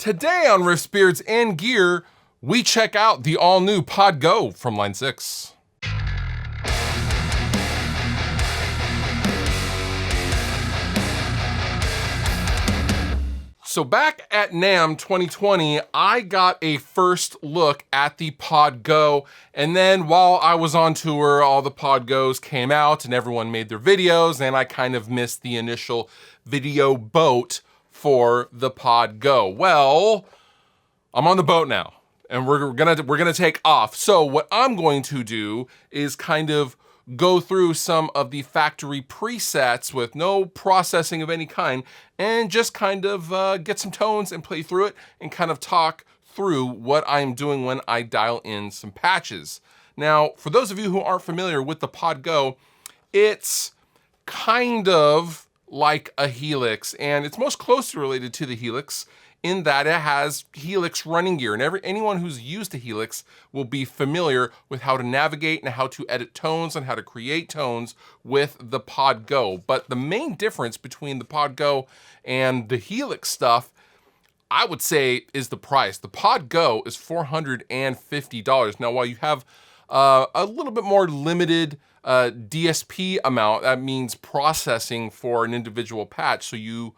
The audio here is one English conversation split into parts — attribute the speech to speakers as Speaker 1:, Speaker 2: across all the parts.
Speaker 1: Today on Riffs, Beards, and Gear, we check out the all-new Pod Go from Line 6. So back at NAMM 2020, I got a first look at the Pod Go, and then while I was on tour, all the Pod Go's came out and everyone made their videos, and I kind of missed the initial video boat for the Pod Go. Well, I'm on the boat now, and we're gonna take off. So what I'm going to do is kind of go through some of the factory presets with no processing of any kind, and just kind of get some tones and play through it, and kind of talk through what I'm doing when I dial in some patches. Now, for those of you who aren't familiar with the Pod Go, it's kind of like a Helix, and it's most closely related to the Helix in that it has Helix running gear, and anyone who's used a Helix will be familiar with how to navigate and how to edit tones and how to create tones with the Pod Go. But the main difference between the Pod Go and the Helix stuff, I would say, is the price. The Pod Go is $450. Now, while you have a little bit more limited DSP amount, that means processing for an individual patch, so you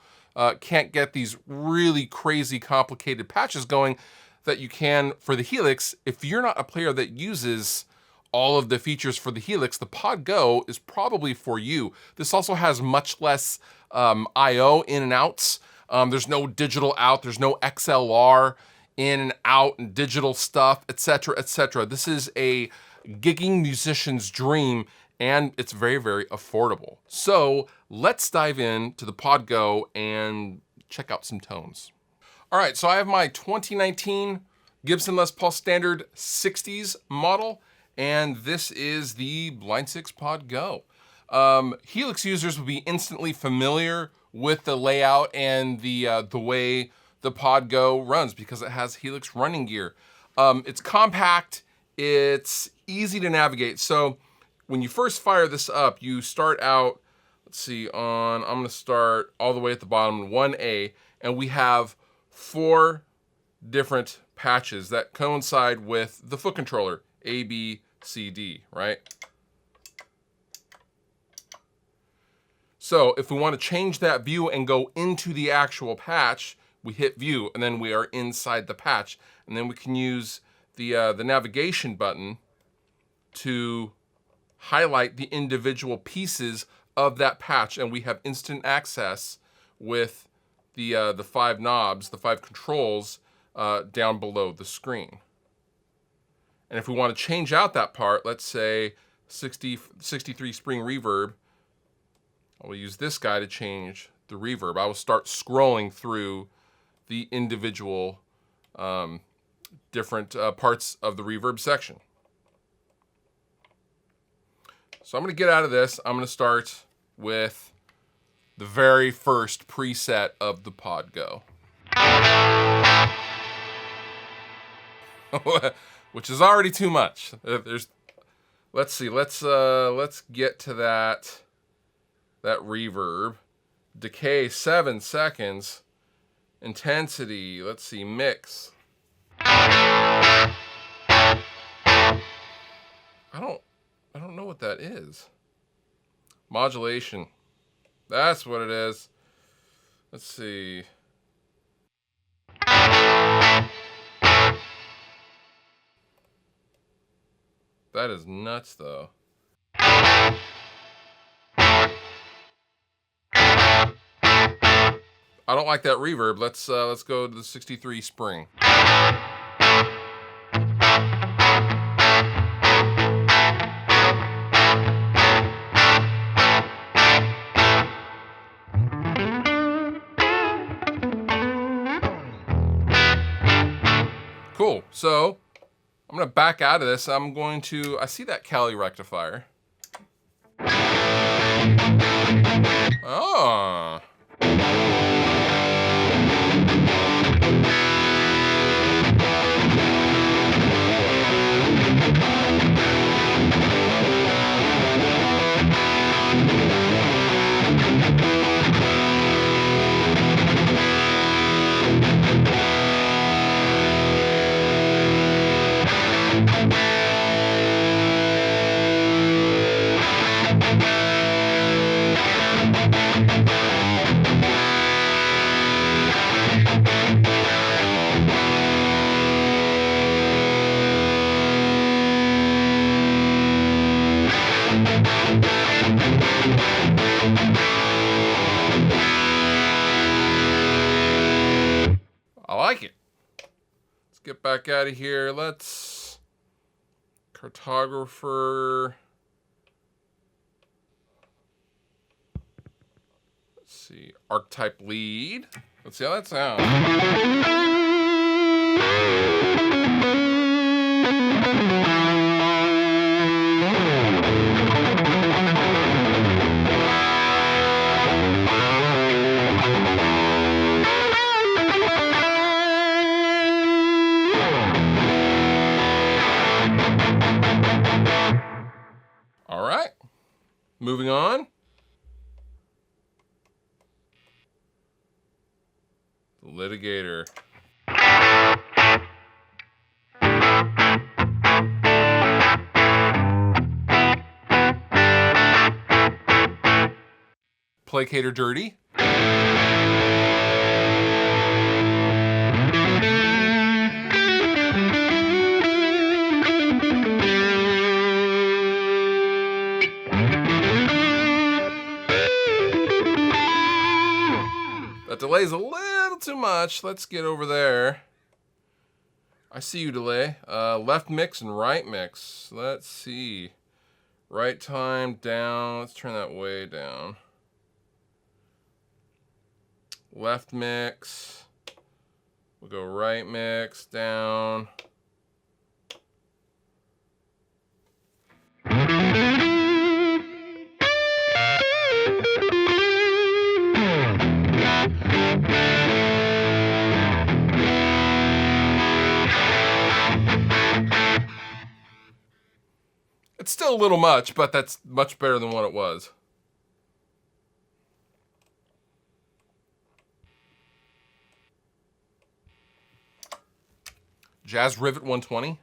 Speaker 1: can't get these really crazy complicated patches going that you can for the Helix. If you're not a player that uses all of the features for the Helix, the Pod Go is probably for you. This also has much less I/O in and outs. There's no digital out, there's no XLR in and out and digital stuff, etc., etc. This is a gigging musician's dream, and it's very, very affordable. So let's dive into the Pod Go and check out some tones. All right, so I have my 2019 Gibson Les Paul Standard 60s model, and this is the Line 6 Pod Go. Helix users will be instantly familiar with the layout and the way the Pod Go runs because it has Helix running gear. It's compact, it's easy to navigate. So when you first fire this up, you start out, let's see, I'm gonna start all the way at the bottom, 1A, and we have 4 different patches that coincide with the foot controller, A, B, C, D, right? So if we want to change that view and go into the actual patch, we hit view, and then we are inside the patch. And then we can use the navigation button to highlight the individual pieces of that patch, and we have instant access with the 5 knobs, the 5 controls down below the screen. And if we want to change out that part, let's say 63 spring reverb, I will use this guy to change the reverb. I will start scrolling through the individual different parts of the reverb section. So I'm gonna get out of this. I'm gonna start with the very first preset of the Pod Go. Which is already too much. Let's see, let's get to that reverb. Decay 7 seconds. Intensity, let's see, mix. I don't know what that is. Modulation. That's what it is. Let's see. That is nuts, though. I don't like that reverb. Let's go to the 63 spring. Cool. So I'm gonna back out of this. I see that Cali rectifier. Oh. I like it. Let's get back out of here. Let's cartographer. Let's see. Archetype lead. Let's see how that sounds. All right, moving on. The litigator. Placator dirty. That delay's a little too much. Let's get over there. I see you, delay. Left mix and right mix. Let's see. Right time down. Let's turn that way down. Left mix. We'll go right mix down. It's still a little much, but that's much better than what it was. Jazz Rivet 120.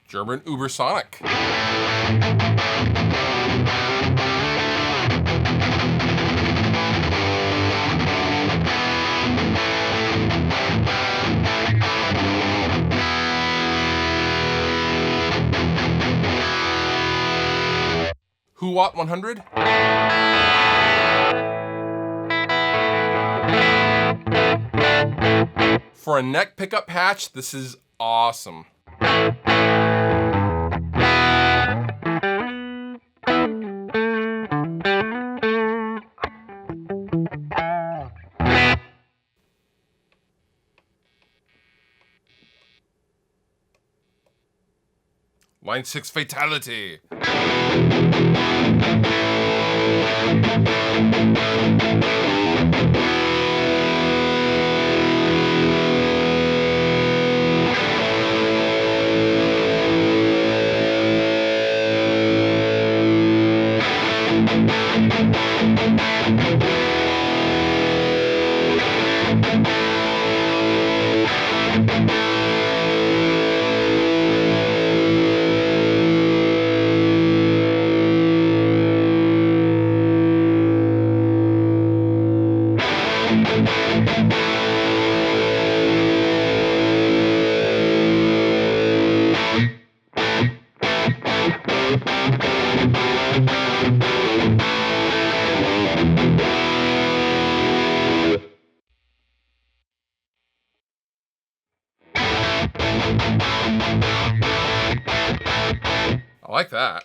Speaker 1: German Ubersonic. Huwatt 100. For a neck pickup patch, this is awesome. Line 6 Fatality. I like that.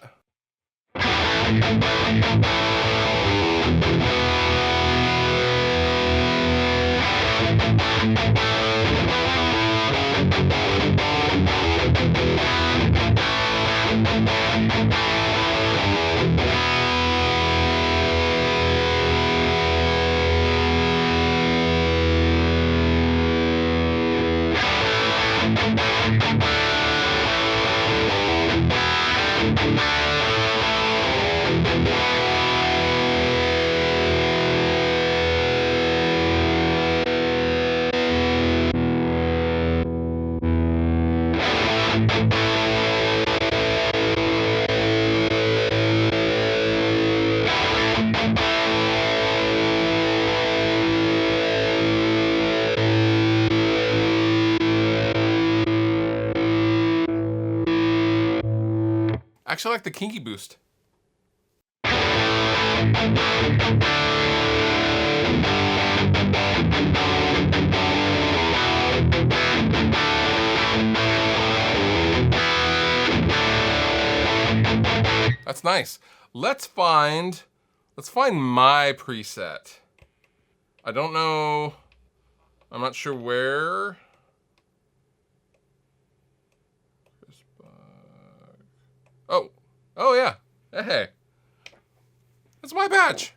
Speaker 1: Actually, I like the kinky boost. That's nice. Let's find my preset. I don't know. I'm not sure where. Oh yeah. Hey. That's my patch.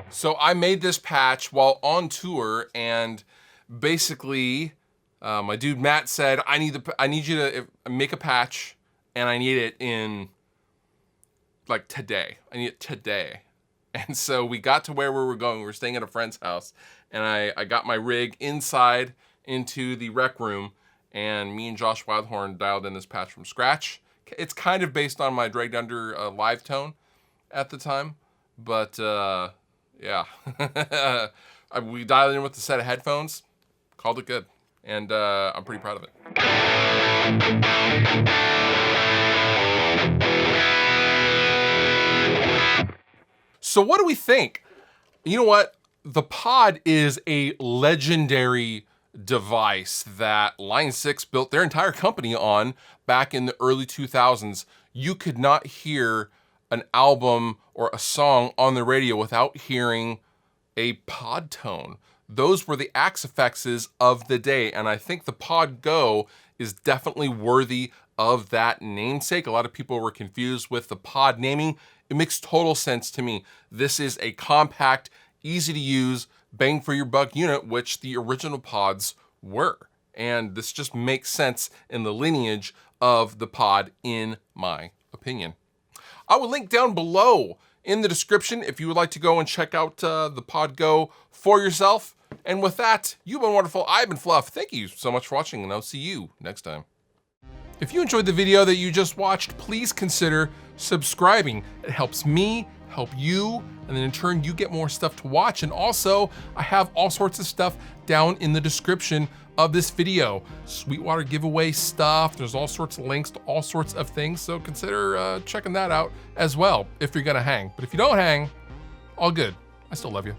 Speaker 1: So I made this patch while on tour, and basically, my dude Matt said, I need you to make a patch, and I need it in like today. I need it today. And so we got to where we were going. We were staying at a friend's house, and I got my rig inside into the rec room, and me and Josh Wildhorn dialed in this patch from scratch. It's kind of based on my Dragged Under live tone at the time, but yeah. We dialed in with a set of headphones, called it good, and I'm pretty proud of it. So what do we think? You know what? The pod is a legendary device that Line 6 built their entire company on back in the early 2000s. You could not hear an album or a song on the radio without hearing a pod tone. Those were the axe effects of the day, and I think the Pod Go is definitely worthy of that namesake. A lot of people were confused with the pod naming. It makes total sense to me. This is a compact, easy to use, bang for your buck unit, which the original pods were. And this just makes sense in the lineage of the pod, in my opinion. I will link down below in the description if you would like to go and check out the Pod Go for yourself. And with that, you've been wonderful. I've been Fluff. Thank you so much for watching, and I'll see you next time. If you enjoyed the video that you just watched, please consider subscribing. It helps me, help you, and then in turn you get more stuff to watch. And also, I have all sorts of stuff down in the description of this video. Sweetwater giveaway stuff, there's all sorts of links to all sorts of things, so consider checking that out as well if you're gonna hang. But if you don't hang, all good. I still love you.